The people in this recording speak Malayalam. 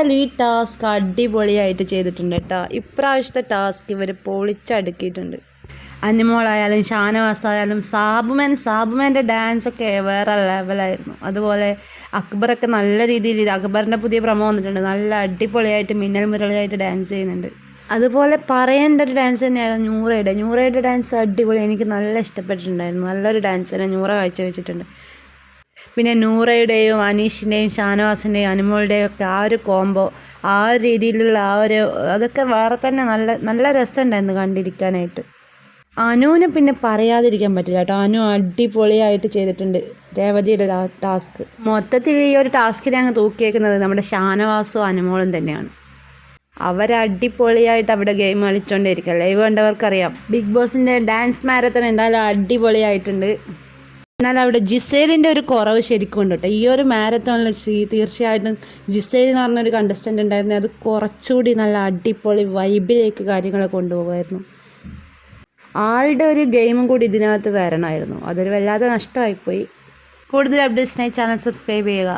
എന്തായാലും ഈ ടാസ്ക് അടിപൊളിയായിട്ട് ചെയ്തിട്ടുണ്ട് കേട്ടോ. ഇപ്രാവശ്യത്തെ ടാസ്ക് ഇവർ പൊളിച്ചടുക്കിയിട്ടുണ്ട്. അനിമോളായാലും ഷാനവാസായാലും സാബുമാൻ്റെ ഡാൻസൊക്കെ വേറെ ലെവലായിരുന്നു. അതുപോലെ അക്ബറൊക്കെ നല്ല രീതിയിൽ അക്ബറിൻ്റെ പുതിയ പ്രമോ വന്നിട്ടുണ്ട്. നല്ല അടിപൊളിയായിട്ട് മിന്നൽ മുരളിയായിട്ട് ഡാൻസ് ചെയ്യുന്നുണ്ട്. അതുപോലെ പറയേണ്ട ഒരു ഡാൻസ് തന്നെയായിരുന്നു നൂറയുടെ ഡാൻസ് അടിപൊളി. എനിക്ക് നല്ല ഇഷ്ടപ്പെട്ടിട്ടുണ്ടായിരുന്നു. നല്ലൊരു ഡാൻസ് തന്നെ നൂറ കാഴ്ചവെച്ചിട്ടുണ്ട്. പിന്നെ നൂറയുടെയും അനീഷിൻ്റെയും ഷാനവാസിൻ്റെയും അനിമോളുടെയും ഒക്കെ ആ ഒരു കോംബോ, ആ ഒരു രീതിയിലുള്ള അതൊക്കെ വേറെ തന്നെ നല്ല രസമുണ്ടായിരുന്നു കണ്ടിരിക്കാനായിട്ട്. അനുവിനെ പിന്നെ പറയാതിരിക്കാൻ പറ്റില്ല കേട്ടോ. അനു അടിപൊളിയായിട്ട് ചെയ്തിട്ടുണ്ട് രേവതിയുടെ ടാസ്ക്. മൊത്തത്തിൽ ഈ ഒരു ടാസ്കിനെ അങ്ങ് തൂക്കിയേക്കുന്നത് നമ്മുടെ ഷാനവാസും അനുമോളും തന്നെയാണ്. അവരടിപൊളിയായിട്ട് അവിടെ ഗെയിം കളിച്ചുകൊണ്ടിരിക്കുക. ലൈവ് കണ്ടവർക്കറിയാം. ബിഗ് ബോസിൻ്റെ ഡാൻസ് മാരത്തൺ എന്തായാലും അടിപൊളിയായിട്ടുണ്ട്. എന്നാൽ അവിടെ ജിസേലിൻ്റെ ഒരു കുറവ് ശരിക്കും ഉണ്ട് കേട്ടോ. ഈ ഒരു മാരത്തോണിൽ തീർച്ചയായിട്ടും ജിസേൽ എന്ന് പറഞ്ഞൊരു കണ്ടസ്റ്റൻ്റ് ഉണ്ടായിരുന്നു. അത് കുറച്ചുകൂടി നല്ല അടിപൊളി വൈബിലേക്ക് കാര്യങ്ങൾ കൊണ്ടുപോകുമായിരുന്നു. ആളുടെ ഒരു ഗെയിമും കൂടി ഇതിനകത്ത് വരണമായിരുന്നു. അതൊരു വല്ലാതെ നഷ്ടമായിപ്പോയി. കൂടുതൽ അപ്ഡേറ്റ്സിനായി ചാനൽ സബ്സ്ക്രൈബ് ചെയ്യുക.